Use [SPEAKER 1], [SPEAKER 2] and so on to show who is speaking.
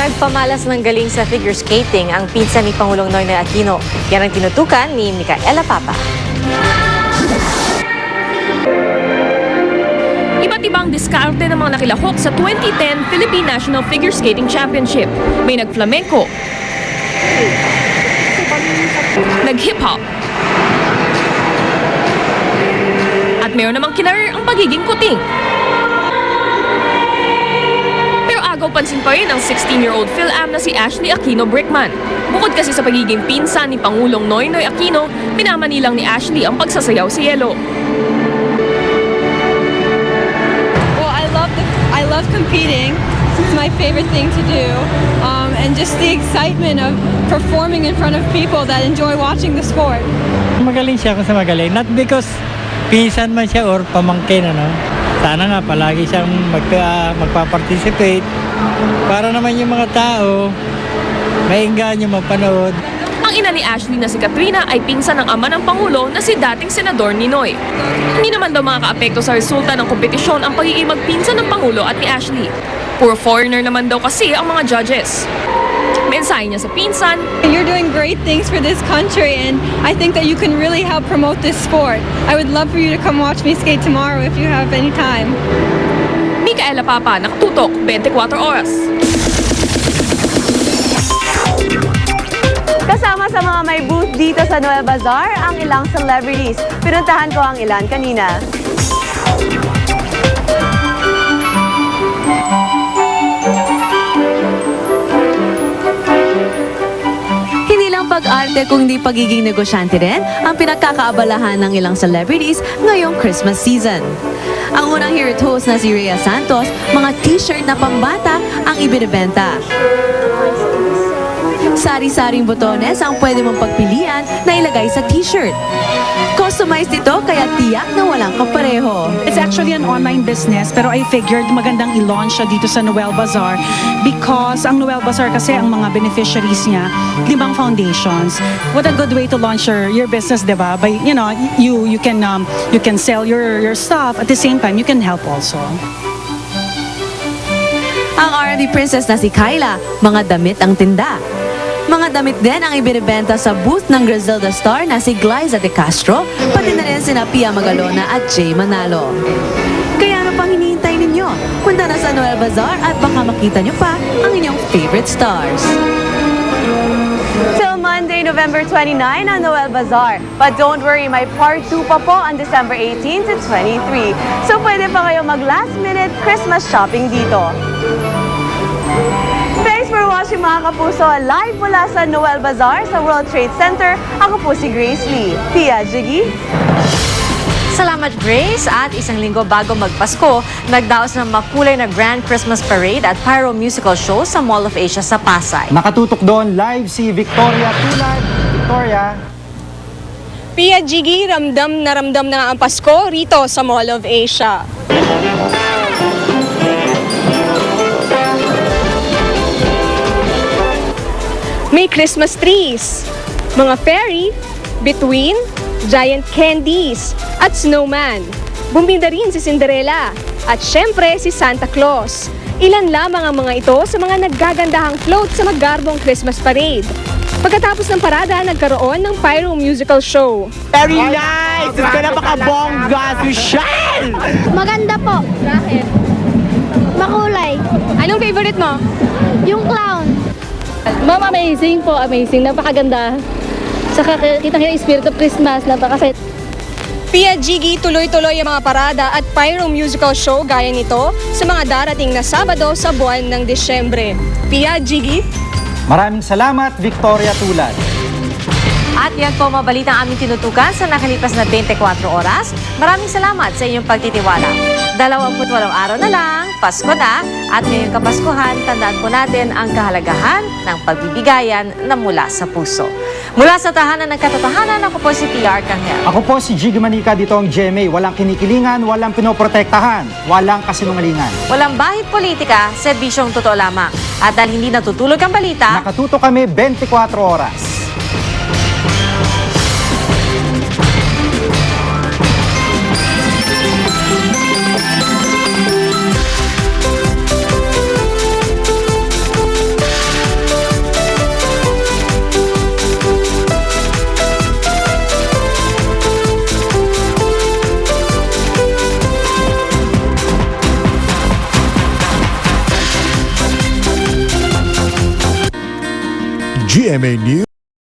[SPEAKER 1] Nagpamalas ng galing sa figure skating ang pinsan ni Pangulong Noynoy Aquino. Yan ang tinutukan ni Micaela Papa.
[SPEAKER 2] Iba't ibang diskarte ng mga nakilahok sa 2010 Philippine National Figure Skating Championship. May nag-flamenco, nag-hip-hop, at mayroon namang kinarir ang pagiging kuting. Pero agaw pansin pa rin ang 16-year-old Phil-Am na si Ashley Aquino Brickman. Bukod kasi sa pagiging pinsan ni Pangulong Noynoy Aquino, minamanilang ni Ashley ang pagsasayaw sa yelo.
[SPEAKER 3] I love competing. It's my favorite thing to do. And just the excitement of performing in front of people that enjoy watching the sport.
[SPEAKER 4] Magaling siya kung sa magaling. Not because pinsan man siya or pamangkin, ano. Sana nga palagi siyang magpa-participate para naman yung mga tao mainggan yung mapanood.
[SPEAKER 2] Ang ina ni Ashley na si Katrina ay pinsan ng ama ng Pangulo na si dating Senador Ninoy. Hindi naman daw makakaapekto sa resulta ng kompetisyon ang pagiging magpinsan ng Pangulo at ni Ashley. Puro foreigner naman daw kasi ang mga judges. Mensahe niya sa pinsan,
[SPEAKER 3] You're doing great things for this country and I think that you can really help promote this sport. I would love for you to come watch me skate tomorrow if you have any time.
[SPEAKER 2] Micaela Papa, nakatutok, 24 oras.
[SPEAKER 5] Kasama sa mga may booth dito sa Noel Bazaar ang ilang celebrities. Pinuntahan ko ang ilan kanina. Hindi lang pag-arte kundi pagiging negosyante rin ang pinagkakaabalahan ng ilang celebrities ngayong Christmas season. Ang unang here host na si Rhea Santos, mga t-shirt na pambata ang ibinibenta. Sari-saring botones ang pwede mong pagpilian na ilagay sa t-shirt. Customized ito kaya tiyak na walang kapareho.
[SPEAKER 6] It's actually an online business pero I figured magandang i-launch siya dito sa Noel Bazaar because ang Noel Bazaar kasi ang mga beneficiaries niya, 5 foundations. What a good way to launch your business, 'di ba? By you can sell your stuff at the same time you can help also.
[SPEAKER 5] Ang R&B princess na si Kyla, mga damit ang tinda. Mga damit din ang ibinibenta sa booth ng Griselda star na si Glyza De Castro, pati na rin sina Pia Magalona at Jay Manalo. Kaya ano pang hinihintay ninyo? Punta na sa Noel Bazaar at baka makita nyo pa ang inyong favorite stars. Till Monday, November 29 ang Noel Bazaar. But don't worry, may part 2 pa po on December 18 to 23. So pwede pa kayo mag last minute Christmas shopping dito. Thanks for watching mga kapuso. Live mula sa Noel Bazaar sa World Trade Center. Ako po si Grace Lee. Tia Jiggy.
[SPEAKER 1] Salamat, Grace. At isang linggo bago magpasko, nagdaos ng makulay na Grand Christmas Parade at Pyro Musical Show sa Mall of Asia sa Pasay.
[SPEAKER 7] Nakatutok doon live si Victoria Tulad. Victoria.
[SPEAKER 3] Pia Jiggy, ramdam na ang Pasko rito sa Mall of Asia. May Christmas trees, mga fairy, bituin, giant candies, at snowman. Bumbinda rin si Cinderella at syempre si Santa Claus. Ilan lamang ang mga ito sa mga naggagandahang float sa magarbong Christmas parade. Pagkatapos ng parada, nagkaroon ng Pyro Musical Show.
[SPEAKER 8] Very nice! It's gonna makabongga, Michelle!
[SPEAKER 9] Maganda po.
[SPEAKER 3] Bakit?
[SPEAKER 9] Makulay.
[SPEAKER 3] Anong favorite mo?
[SPEAKER 9] Yung clown.
[SPEAKER 10] Ma'am, amazing po, amazing. Napakaganda. Saka kita yung spirit of Christmas, napakasaya.
[SPEAKER 3] Pia Jiggy, tuloy-tuloy ang mga parada at Pyro Musical Show gaya nito sa mga darating na Sabado sa buwan ng Disyembre. Pia Jiggy.
[SPEAKER 7] Maraming salamat, Victoria Tulad.
[SPEAKER 1] At yan po mga balitang aming tinutukan sa nakalipas na 24 oras. Maraming salamat sa inyong pagtitiwala. 28 araw na lang, Pasko na, at ngayong Kapaskuhan, tandaan po natin ang kahalagahan ng pagbibigayan na mula sa puso. Mula sa tahanan ng katotohanan, ako po si PR Kanghel.
[SPEAKER 7] Ako po si Jiggy Manica, dito ang GMA. Walang kinikilingan, walang pinoprotektahan, walang kasinungalingan.
[SPEAKER 1] Walang bahid politika, serbisyong totoo lamang. At dahil hindi natutulog ang balita,
[SPEAKER 7] Nakatuto kami 24 oras.
[SPEAKER 11] GMA News.